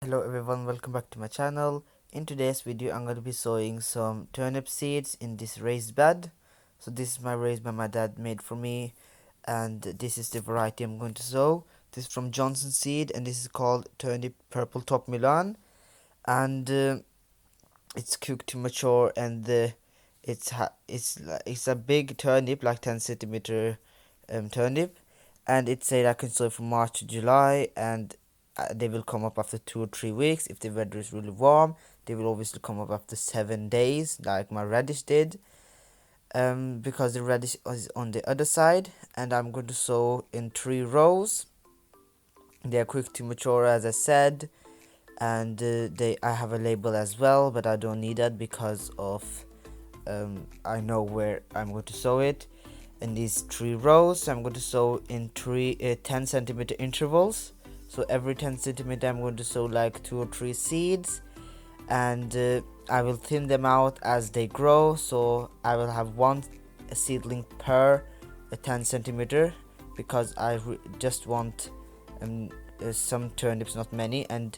Hello everyone, welcome back to my channel. In today's video I'm going to be sowing some turnip seeds in this raised bed. So this is my raised bed my dad made for me, and this is the variety I'm going to sow. This is from Johnson Seed and this is called turnip purple top Milan, and it's cooked to mature, and it's a big turnip, like 10 centimeter turnip, and it said I can sow from March to July, and they will come up after 2 or 3 weeks. If the weather is really warm, they will obviously come up after 7 days, like my radish did. Because the radish is on the other side, and I'm going to sow in 3 rows. They are quick to mature, as I said, and I have a label as well, but I don't need that because of I know where I'm going to sow it. In these 3 rows, I'm going to sow in 10 centimeter intervals. So every 10 centimeter I'm going to sow like 2 or 3 seeds, and I will thin them out as they grow. So I will have one seedling per 10 centimeter, because I just want some turnips, not many. And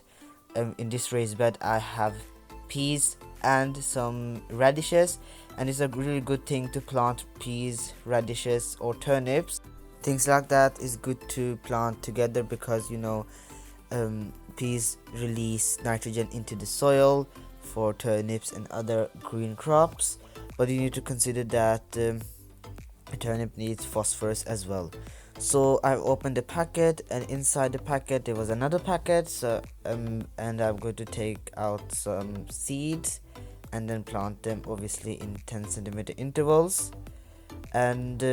in this raised bed I have peas and some radishes, and it's a really good thing to plant peas, radishes or turnips. Things like that is good to plant together, because peas release nitrogen into the soil for turnips and other green crops, but you need to consider that a turnip needs phosphorus as well. So I've opened the packet, and inside the packet there was another packet. And I'm going to take out some seeds and then plant them, obviously in 10 centimeter intervals. And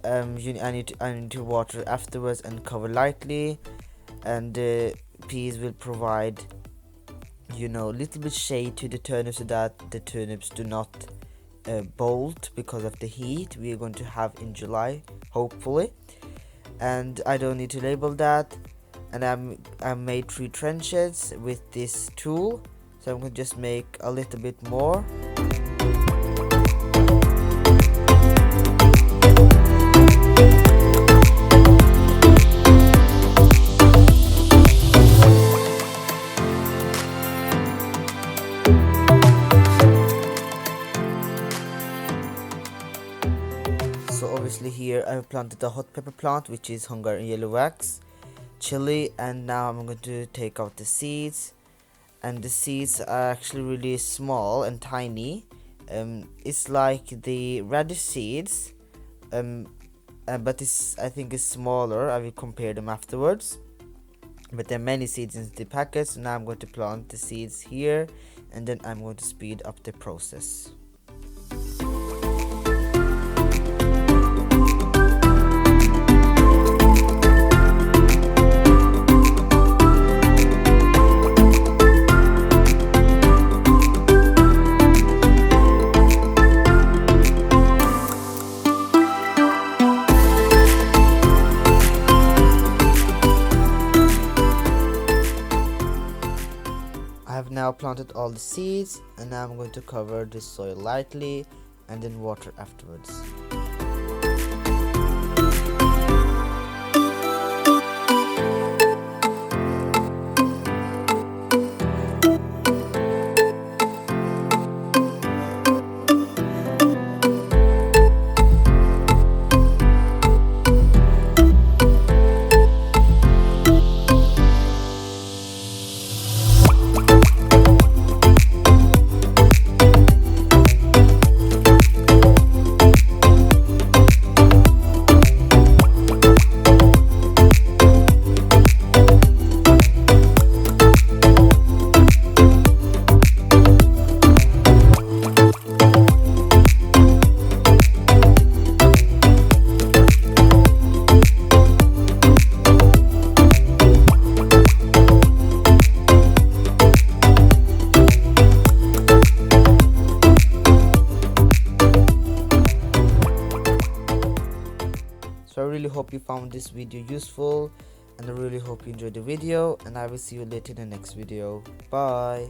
I need to water afterwards and cover lightly. And the peas will provide little bit shade to the turnips, so that the turnips do not bolt because of the heat we are going to have in July, hopefully. And I don't need to label that. And I made 3 trenches with this tool, so I'm going to just make a little bit more. So obviously here I've planted a hot pepper plant, which is Hungarian yellow wax, chili, and now I'm going to take out the seeds. And the seeds are actually really small and tiny. It's like the radish seeds, but I think it's smaller. I will compare them afterwards. But there are many seeds in the packet, so now I'm going to plant the seeds here, and then I'm going to speed up the process. I have now planted all the seeds, and now I'm going to cover the soil lightly and then water afterwards. So I really hope you found this video useful, and I really hope you enjoyed the video, and I will see you later in the next video. Bye.